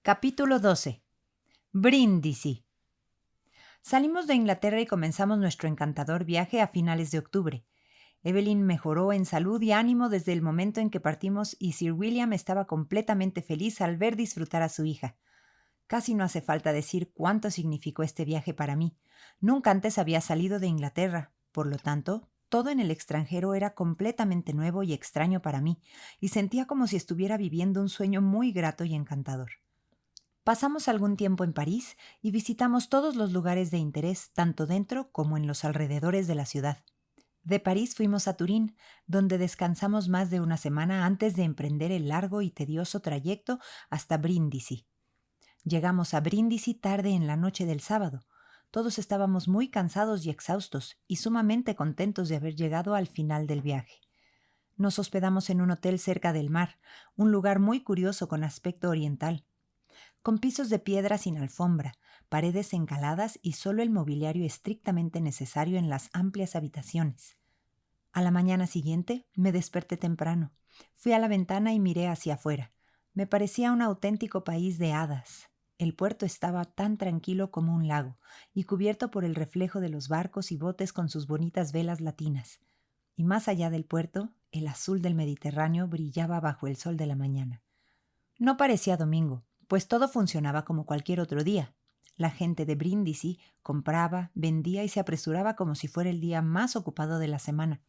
Capítulo 12. Brindisi. Salimos de Inglaterra y comenzamos nuestro encantador viaje a finales de octubre. Evelyn mejoró en salud y ánimo desde el momento en que partimos y Sir William estaba completamente feliz al ver disfrutar a su hija. Casi no hace falta decir cuánto significó este viaje para mí. Nunca antes había salido de Inglaterra, por lo tanto, todo en el extranjero era completamente nuevo y extraño para mí, y sentía como si estuviera viviendo un sueño muy grato y encantador. Pasamos algún tiempo en París y visitamos todos los lugares de interés, tanto dentro como en los alrededores de la ciudad. De París fuimos a Turín, donde descansamos más de una semana antes de emprender el largo y tedioso trayecto hasta Brindisi. Llegamos a Brindisi tarde en la noche del sábado. Todos estábamos muy cansados y exhaustos y sumamente contentos de haber llegado al final del viaje. Nos hospedamos en un hotel cerca del mar, un lugar muy curioso con aspecto oriental, con pisos de piedra sin alfombra, paredes encaladas y solo el mobiliario estrictamente necesario en las amplias habitaciones. A la mañana siguiente me desperté temprano. Fui a la ventana y miré hacia afuera. Me parecía un auténtico país de hadas. El puerto estaba tan tranquilo como un lago, y cubierto por el reflejo de los barcos y botes con sus bonitas velas latinas. Y más allá del puerto, el azul del Mediterráneo brillaba bajo el sol de la mañana. No parecía domingo, pues todo funcionaba como cualquier otro día. La gente de Brindisi compraba, vendía y se apresuraba como si fuera el día más ocupado de la semana.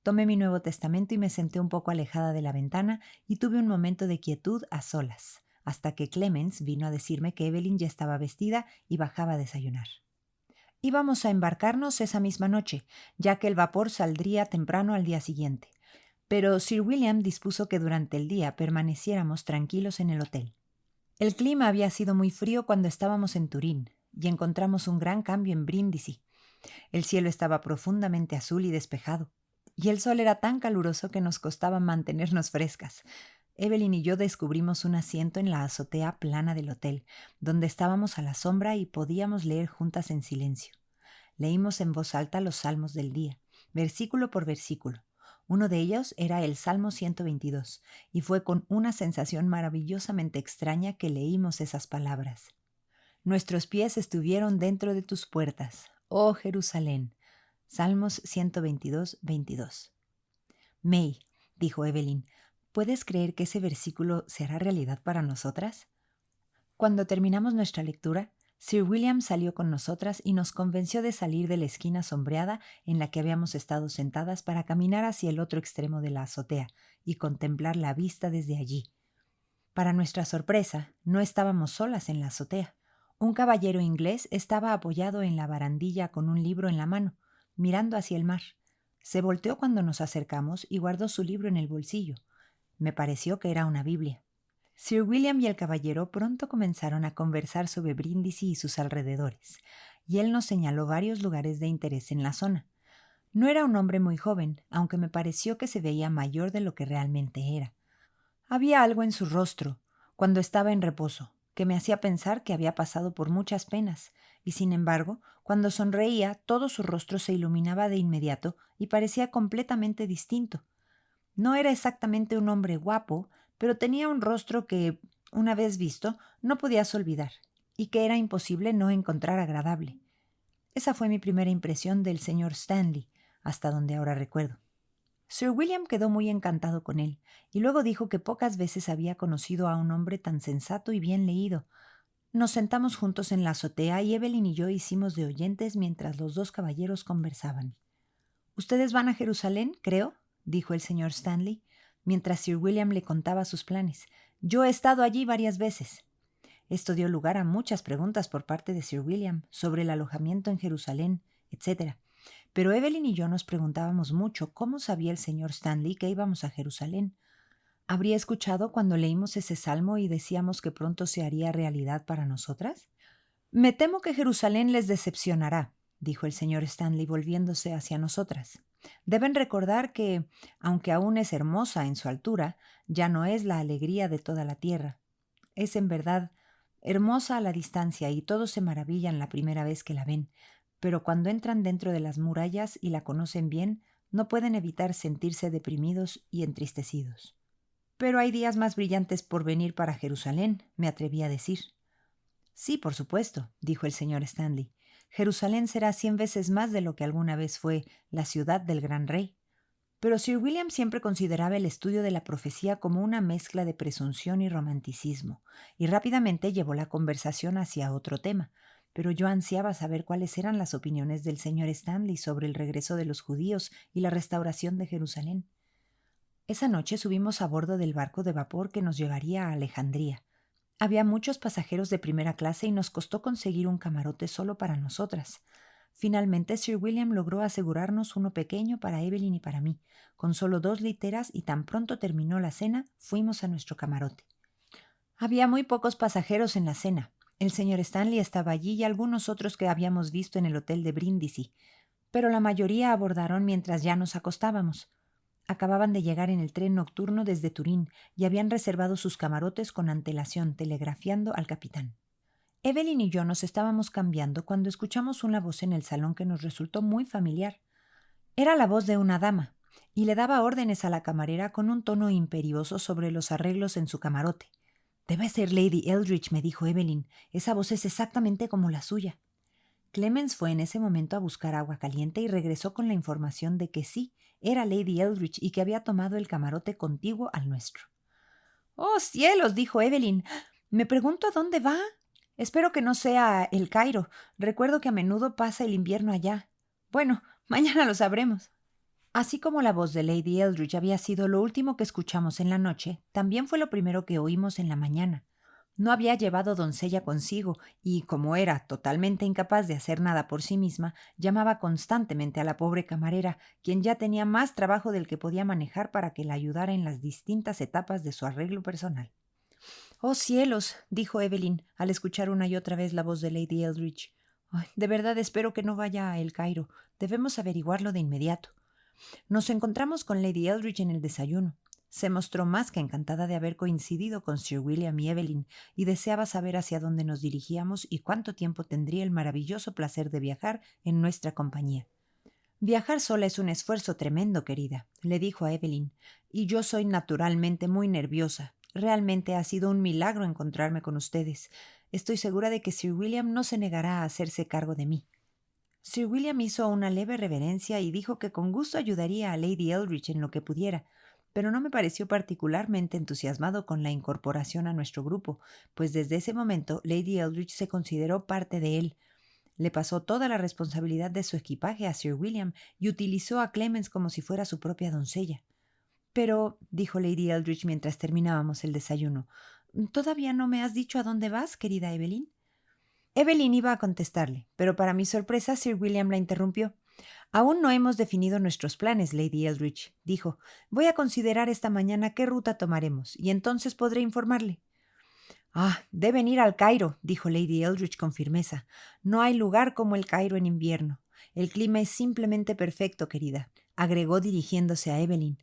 Tomé mi Nuevo Testamento y me senté un poco alejada de la ventana y tuve un momento de quietud a solas, hasta que Clemens vino a decirme que Evelyn ya estaba vestida y bajaba a desayunar. Íbamos a embarcarnos esa misma noche, ya que el vapor saldría temprano al día siguiente. Pero Sir William dispuso que durante el día permaneciéramos tranquilos en el hotel. El clima había sido muy frío cuando estábamos en Turín, y encontramos un gran cambio en Brindisi. El cielo estaba profundamente azul y despejado, y el sol era tan caluroso que nos costaba mantenernos frescas. Evelyn y yo descubrimos un asiento en la azotea plana del hotel, donde estábamos a la sombra y podíamos leer juntas en silencio. Leímos en voz alta los salmos del día, versículo por versículo. Uno de ellos era el Salmo 122, y fue con una sensación maravillosamente extraña que leímos esas palabras. Nuestros pies estuvieron dentro de tus puertas, oh Jerusalén. Salmos 122, 22. May, dijo Evelyn, ¿puedes creer que ese versículo se hará realidad para nosotras? Cuando terminamos nuestra lectura, Sir William salió con nosotras y nos convenció de salir de la esquina sombreada en la que habíamos estado sentadas para caminar hacia el otro extremo de la azotea y contemplar la vista desde allí. Para nuestra sorpresa, no estábamos solas en la azotea. Un caballero inglés estaba apoyado en la barandilla con un libro en la mano, mirando hacia el mar. Se volteó cuando nos acercamos y guardó su libro en el bolsillo. Me pareció que era una Biblia. Sir William y el caballero pronto comenzaron a conversar sobre Brindisi y sus alrededores, y él nos señaló varios lugares de interés en la zona. No era un hombre muy joven, aunque me pareció que se veía mayor de lo que realmente era. Había algo en su rostro, cuando estaba en reposo, que me hacía pensar que había pasado por muchas penas, y sin embargo, cuando sonreía, todo su rostro se iluminaba de inmediato y parecía completamente distinto. No era exactamente un hombre guapo, pero tenía un rostro que, una vez visto, no podías olvidar, y que era imposible no encontrar agradable. Esa fue mi primera impresión del señor Stanley, hasta donde ahora recuerdo. Sir William quedó muy encantado con él, y luego dijo que pocas veces había conocido a un hombre tan sensato y bien leído. Nos sentamos juntos en la azotea y Evelyn y yo hicimos de oyentes mientras los dos caballeros conversaban. «¿Ustedes van a Jerusalén, creo?», dijo el señor Stanley, mientras Sir William le contaba sus planes. «Yo he estado allí varias veces». Esto dio lugar a muchas preguntas por parte de Sir William sobre el alojamiento en Jerusalén, etc. Pero Evelyn y yo nos preguntábamos mucho cómo sabía el señor Stanley que íbamos a Jerusalén. ¿Habría escuchado cuando leímos ese salmo y decíamos que pronto se haría realidad para nosotras? «Me temo que Jerusalén les decepcionará», dijo el señor Stanley volviéndose hacia nosotras. «Deben recordar que, aunque aún es hermosa en su altura, ya no es la alegría de toda la tierra. Es en verdad hermosa a la distancia y todos se maravillan la primera vez que la ven, pero cuando entran dentro de las murallas y la conocen bien, no pueden evitar sentirse deprimidos y entristecidos». Pero hay días más brillantes por venir para Jerusalén, me atreví a decir. Sí, por supuesto, dijo el señor Stanley. Jerusalén será 100 veces más de lo que alguna vez fue la ciudad del gran rey. Pero Sir William siempre consideraba el estudio de la profecía como una mezcla de presunción y romanticismo, y rápidamente llevó la conversación hacia otro tema. Pero yo ansiaba saber cuáles eran las opiniones del señor Stanley sobre el regreso de los judíos y la restauración de Jerusalén. Esa noche subimos a bordo del barco de vapor que nos llevaría a Alejandría. Había muchos pasajeros de primera clase y nos costó conseguir un camarote solo para nosotras. Finalmente, Sir William logró asegurarnos uno pequeño para Evelyn y para mí, con solo 2 literas, y tan pronto terminó la cena, fuimos a nuestro camarote. Había muy pocos pasajeros en la cena. El señor Stanley estaba allí y algunos otros que habíamos visto en el hotel de Brindisi, pero la mayoría abordaron mientras ya nos acostábamos. Acababan de llegar en el tren nocturno desde Turín y habían reservado sus camarotes con antelación, telegrafiando al capitán. Evelyn y yo nos estábamos cambiando cuando escuchamos una voz en el salón que nos resultó muy familiar. Era la voz de una dama, y le daba órdenes a la camarera con un tono imperioso sobre los arreglos en su camarote. «Debe ser Lady Eldridge», me dijo Evelyn. «Esa voz es exactamente como la suya». Clemens fue en ese momento a buscar agua caliente y regresó con la información de que sí, era Lady Eldridge y que había tomado el camarote contiguo al nuestro. «¡Oh, cielos!», dijo Evelyn. «Me pregunto a dónde va. Espero que no sea el Cairo. Recuerdo que a menudo pasa el invierno allá. Bueno, mañana lo sabremos». Así como la voz de Lady Eldridge había sido lo último que escuchamos en la noche, también fue lo primero que oímos en la mañana. No había llevado doncella consigo y, como era totalmente incapaz de hacer nada por sí misma, llamaba constantemente a la pobre camarera, quien ya tenía más trabajo del que podía manejar para que la ayudara en las distintas etapas de su arreglo personal. «¡Oh, cielos!», dijo Evelyn, al escuchar una y otra vez la voz de Lady Eldridge. «Ay, de verdad espero que no vaya a El Cairo. Debemos averiguarlo de inmediato». Nos encontramos con Lady Eldridge en el desayuno. Se mostró más que encantada de haber coincidido con Sir William y Evelyn y deseaba saber hacia dónde nos dirigíamos y cuánto tiempo tendría el maravilloso placer de viajar en nuestra compañía. «Viajar sola es un esfuerzo tremendo, querida», le dijo a Evelyn, «y yo soy naturalmente muy nerviosa. Realmente ha sido un milagro encontrarme con ustedes. Estoy segura de que Sir William no se negará a hacerse cargo de mí». Sir William hizo una leve reverencia y dijo que con gusto ayudaría a Lady Eldridge en lo que pudiera, pero no me pareció particularmente entusiasmado con la incorporación a nuestro grupo, pues desde ese momento Lady Eldridge se consideró parte de él. Le pasó toda la responsabilidad de su equipaje a Sir William y utilizó a Clemens como si fuera su propia doncella. «Pero», dijo Lady Eldridge mientras terminábamos el desayuno, «¿todavía no me has dicho a dónde vas, querida Evelyn?» Evelyn iba a contestarle, pero para mi sorpresa Sir William la interrumpió. «Aún no hemos definido nuestros planes, Lady Eldridge», dijo. «Voy a considerar esta mañana qué ruta tomaremos, y entonces podré informarle». «Ah, deben ir al Cairo», dijo Lady Eldridge con firmeza. «No hay lugar como el Cairo en invierno. El clima es simplemente perfecto, querida», agregó dirigiéndose a Evelyn.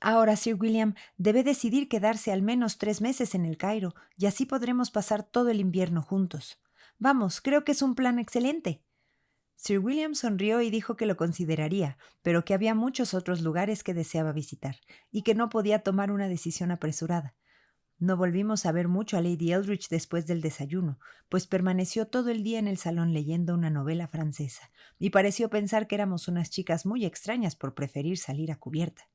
«Ahora Sir William debe decidir quedarse al menos 3 meses en el Cairo, y así podremos pasar todo el invierno juntos. Vamos, creo que es un plan excelente». Sir William sonrió y dijo que lo consideraría, pero que había muchos otros lugares que deseaba visitar, y que no podía tomar una decisión apresurada. No volvimos a ver mucho a Lady Eldridge después del desayuno, pues permaneció todo el día en el salón leyendo una novela francesa, y pareció pensar que éramos unas chicas muy extrañas por preferir salir a cubierta.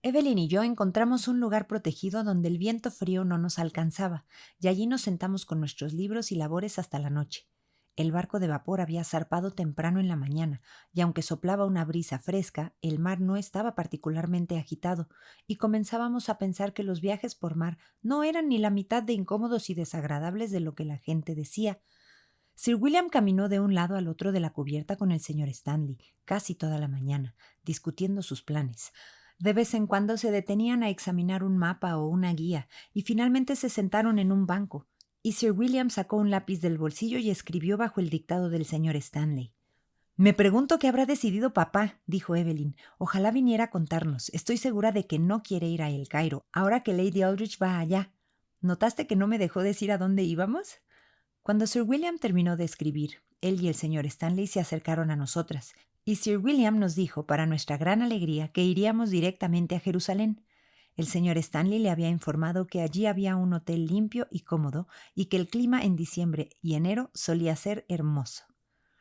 Evelyn y yo encontramos un lugar protegido donde el viento frío no nos alcanzaba, y allí nos sentamos con nuestros libros y labores hasta la noche. El barco de vapor había zarpado temprano en la mañana, y aunque soplaba una brisa fresca, el mar no estaba particularmente agitado, y comenzábamos a pensar que los viajes por mar no eran ni la mitad de incómodos y desagradables de lo que la gente decía. Sir William caminó de un lado al otro de la cubierta con el señor Stanley, casi toda la mañana, discutiendo sus planes. De vez en cuando se detenían a examinar un mapa o una guía, y finalmente se sentaron en un banco, y Sir William sacó un lápiz del bolsillo y escribió bajo el dictado del señor Stanley. «Me pregunto qué habrá decidido papá», dijo Evelyn. «Ojalá viniera a contarnos. Estoy segura de que no quiere ir a El Cairo, ahora que Lady Eldridge va allá. ¿Notaste que no me dejó decir a dónde íbamos?» Cuando Sir William terminó de escribir, él y el señor Stanley se acercaron a nosotras, y Sir William nos dijo, para nuestra gran alegría, que iríamos directamente a Jerusalén. El señor Stanley le había informado que allí había un hotel limpio y cómodo y que el clima en diciembre y enero solía ser hermoso.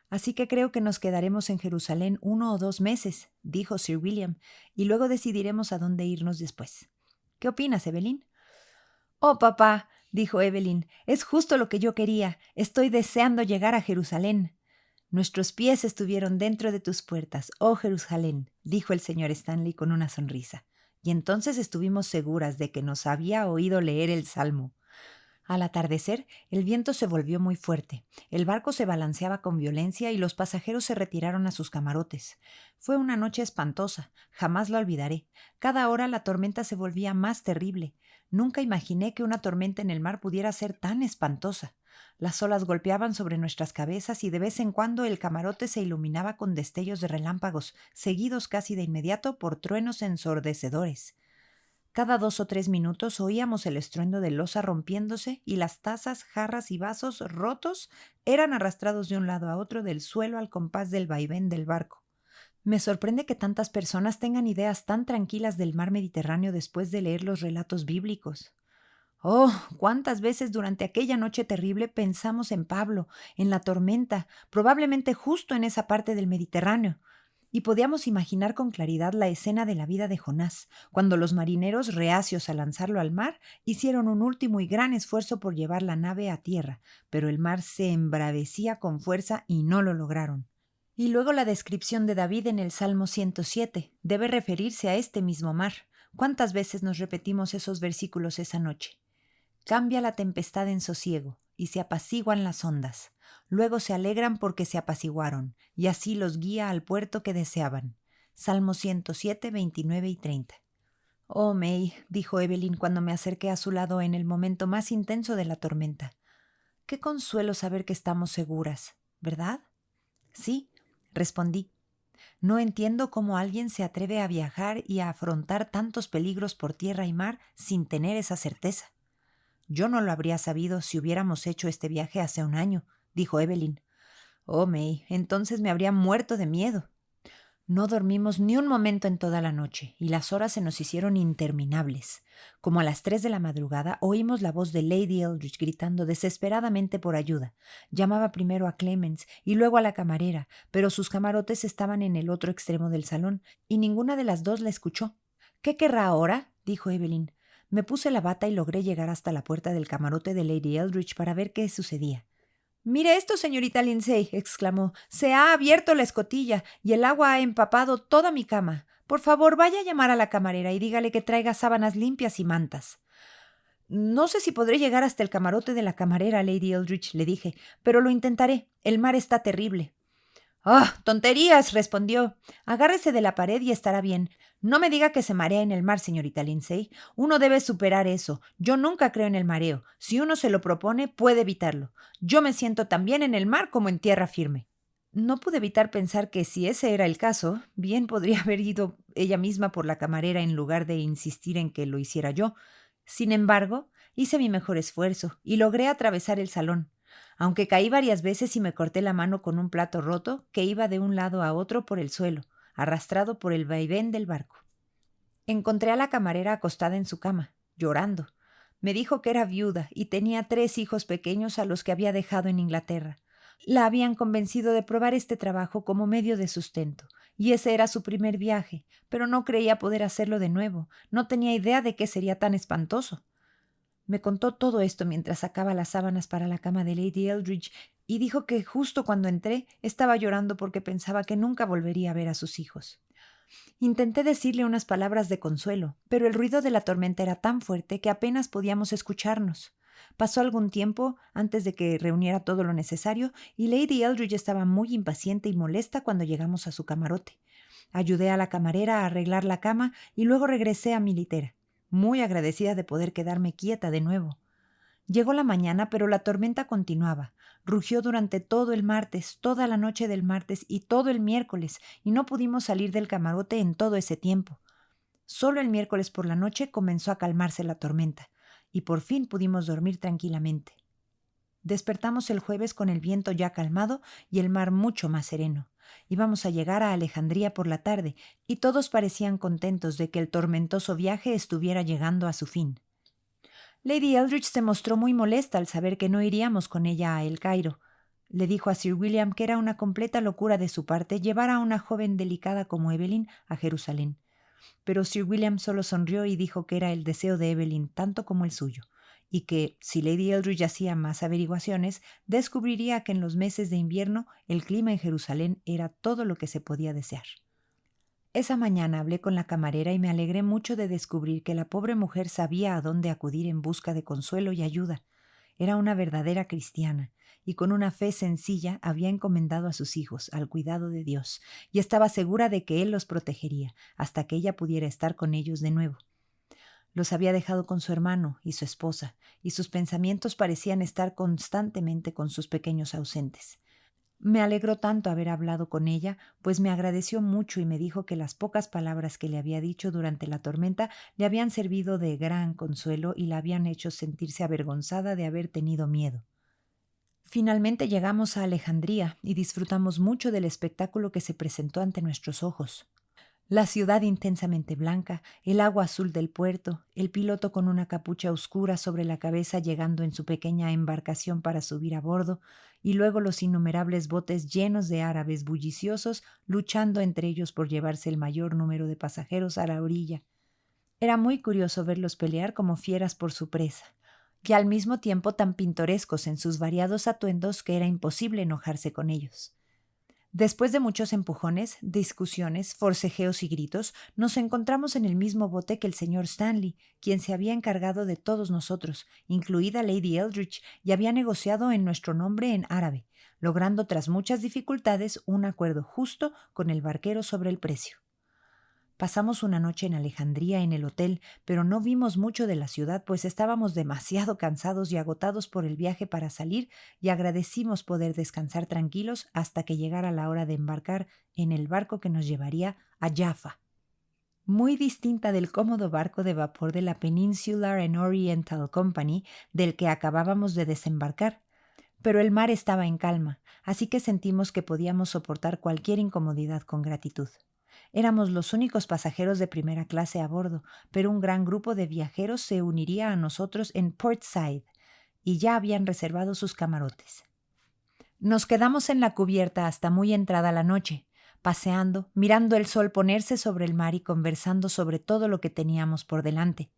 Así que creo que nos quedaremos en Jerusalén 1 o 2 meses, dijo Sir William, y luego decidiremos a dónde irnos después. ¿Qué opinas, Evelyn? Oh, papá, dijo Evelyn, es justo lo que yo quería. Estoy deseando llegar a Jerusalén. Nuestros pies estuvieron dentro de tus puertas, oh Jerusalén, dijo el señor Stanley con una sonrisa. Y entonces estuvimos seguras de que nos había oído leer el Salmo. Al atardecer, el viento se volvió muy fuerte. El barco se balanceaba con violencia y los pasajeros se retiraron a sus camarotes. Fue una noche espantosa, jamás la olvidaré. Cada hora la tormenta se volvía más terrible. Nunca imaginé que una tormenta en el mar pudiera ser tan espantosa. Las olas golpeaban sobre nuestras cabezas y de vez en cuando el camarote se iluminaba con destellos de relámpagos, seguidos casi de inmediato por truenos ensordecedores. Cada 2 o 3 minutos oíamos el estruendo de loza rompiéndose y las tazas, jarras y vasos rotos eran arrastrados de un lado a otro del suelo al compás del vaivén del barco. Me sorprende que tantas personas tengan ideas tan tranquilas del mar Mediterráneo después de leer los relatos bíblicos. Oh, cuántas veces durante aquella noche terrible pensamos en Pablo, en la tormenta, probablemente justo en esa parte del Mediterráneo. Y podíamos imaginar con claridad la escena de la vida de Jonás, cuando los marineros, reacios a lanzarlo al mar, hicieron un último y gran esfuerzo por llevar la nave a tierra, pero el mar se embravecía con fuerza y no lo lograron. Y luego la descripción de David en el Salmo 107 debe referirse a este mismo mar. ¿Cuántas veces nos repetimos esos versículos esa noche? Cambia la tempestad en sosiego, y se apaciguan las ondas. Luego se alegran porque se apaciguaron, y así los guía al puerto que deseaban. Salmo 107, 29 y 30. Oh, May, dijo Evelyn cuando me acerqué a su lado en el momento más intenso de la tormenta. Qué consuelo saber que estamos seguras, ¿verdad? Sí, respondí. No entiendo cómo alguien se atreve a viajar y a afrontar tantos peligros por tierra y mar sin tener esa certeza. Yo no lo habría sabido si hubiéramos hecho este viaje hace un año, dijo Evelyn. Oh, May, entonces me habría muerto de miedo. No dormimos ni un momento en toda la noche, y las horas se nos hicieron interminables. Como a las 3 de la madrugada oímos la voz de Lady Eldridge gritando desesperadamente por ayuda. Llamaba primero a Clemens y luego a la camarera, pero sus camarotes estaban en el otro extremo del salón, y ninguna de las dos la escuchó. ¿Qué querrá ahora? Dijo Evelyn. Me puse la bata y logré llegar hasta la puerta del camarote de Lady Eldridge para ver qué sucedía. «Mire esto, señorita Lindsay», exclamó. «Se ha abierto la escotilla y el agua ha empapado toda mi cama. Por favor, vaya a llamar a la camarera y dígale que traiga sábanas limpias y mantas». «No sé si podré llegar hasta el camarote de la camarera, Lady Eldridge», le dije, «pero lo intentaré. El mar está terrible». «¡Ah, tonterías!», respondió. «Agárrese de la pared y estará bien. No me diga que se marea en el mar, señorita Lindsay. Uno debe superar eso. Yo nunca creo en el mareo. Si uno se lo propone, puede evitarlo. Yo me siento tan bien en el mar como en tierra firme». No pude evitar pensar que si ese era el caso, bien podría haber ido ella misma por la camarera en lugar de insistir en que lo hiciera yo. Sin embargo, hice mi mejor esfuerzo y logré atravesar el salón. Aunque caí varias veces y me corté la mano con un plato roto que iba de un lado a otro por el suelo, arrastrado por el vaivén del barco. Encontré a la camarera acostada en su cama, llorando. Me dijo que era viuda y tenía 3 hijos pequeños a los que había dejado en Inglaterra. La habían convencido de probar este trabajo como medio de sustento, y ese era su primer viaje, pero no creía poder hacerlo de nuevo. No tenía idea de qué sería tan espantoso. Me contó todo esto mientras sacaba las sábanas para la cama de Lady Eldridge y dijo que justo cuando entré estaba llorando porque pensaba que nunca volvería a ver a sus hijos. Intenté decirle unas palabras de consuelo, pero el ruido de la tormenta era tan fuerte que apenas podíamos escucharnos. Pasó algún tiempo antes de que reuniera todo lo necesario y Lady Eldridge estaba muy impaciente y molesta cuando llegamos a su camarote. Ayudé a la camarera a arreglar la cama y luego regresé a mi litera, muy agradecida de poder quedarme quieta de nuevo. Llegó la mañana, pero la tormenta continuaba. Rugió durante todo el martes, toda la noche del martes y todo el miércoles, y no pudimos salir del camarote en todo ese tiempo. Solo el miércoles por la noche comenzó a calmarse la tormenta, y por fin pudimos dormir tranquilamente. Despertamos el jueves con el viento ya calmado y el mar mucho más sereno. Íbamos a llegar a Alejandría por la tarde, y todos parecían contentos de que el tormentoso viaje estuviera llegando a su fin. Lady Eldridge se mostró muy molesta al saber que no iríamos con ella a El Cairo. Le dijo a Sir William que era una completa locura de su parte llevar a una joven delicada como Evelyn a Jerusalén. Pero Sir William solo sonrió y dijo que era el deseo de Evelyn tanto como el suyo, y que, si Lady Eldridge hacía más averiguaciones, descubriría que en los meses de invierno el clima en Jerusalén era todo lo que se podía desear. Esa mañana hablé con la camarera y me alegré mucho de descubrir que la pobre mujer sabía a dónde acudir en busca de consuelo y ayuda. Era una verdadera cristiana, y con una fe sencilla había encomendado a sus hijos al cuidado de Dios, y estaba segura de que Él los protegería hasta que ella pudiera estar con ellos de nuevo. Los había dejado con su hermano y su esposa, y sus pensamientos parecían estar constantemente con sus pequeños ausentes. Me alegró tanto haber hablado con ella, pues me agradeció mucho y me dijo que las pocas palabras que le había dicho durante la tormenta le habían servido de gran consuelo y la habían hecho sentirse avergonzada de haber tenido miedo. Finalmente llegamos a Alejandría y disfrutamos mucho del espectáculo que se presentó ante nuestros ojos. La ciudad intensamente blanca, el agua azul del puerto, el piloto con una capucha oscura sobre la cabeza llegando en su pequeña embarcación para subir a bordo, y luego los innumerables botes llenos de árabes bulliciosos luchando entre ellos por llevarse el mayor número de pasajeros a la orilla. Era muy curioso verlos pelear como fieras por su presa, y al mismo tiempo tan pintorescos en sus variados atuendos que era imposible enojarse con ellos. Después de muchos empujones, discusiones, forcejeos y gritos, nos encontramos en el mismo bote que el señor Stanley, quien se había encargado de todos nosotros, incluida Lady Eldridge, y había negociado en nuestro nombre en árabe, logrando tras muchas dificultades un acuerdo justo con el barquero sobre el precio. Pasamos una noche en Alejandría en el hotel, pero no vimos mucho de la ciudad, pues estábamos demasiado cansados y agotados por el viaje para salir, y agradecimos poder descansar tranquilos hasta que llegara la hora de embarcar en el barco que nos llevaría a Jaffa. Muy distinta del cómodo barco de vapor de la Peninsular and Oriental Company del que acabábamos de desembarcar. Pero el mar estaba en calma, así que sentimos que podíamos soportar cualquier incomodidad con gratitud. Éramos los únicos pasajeros de primera clase a bordo, pero un gran grupo de viajeros se uniría a nosotros en Port Said, y ya habían reservado sus camarotes. Nos quedamos en la cubierta hasta muy entrada la noche, paseando, mirando el sol ponerse sobre el mar y conversando sobre todo lo que teníamos por delante.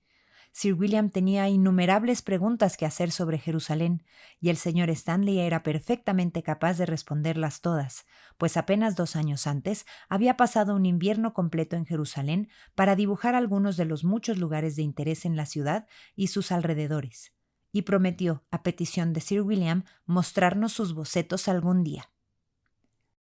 Sir William tenía innumerables preguntas que hacer sobre Jerusalén, y el señor Stanley era perfectamente capaz de responderlas todas, pues apenas 2 años antes había pasado un invierno completo en Jerusalén para dibujar algunos de los muchos lugares de interés en la ciudad y sus alrededores, y prometió, a petición de Sir William, mostrarnos sus bocetos algún día.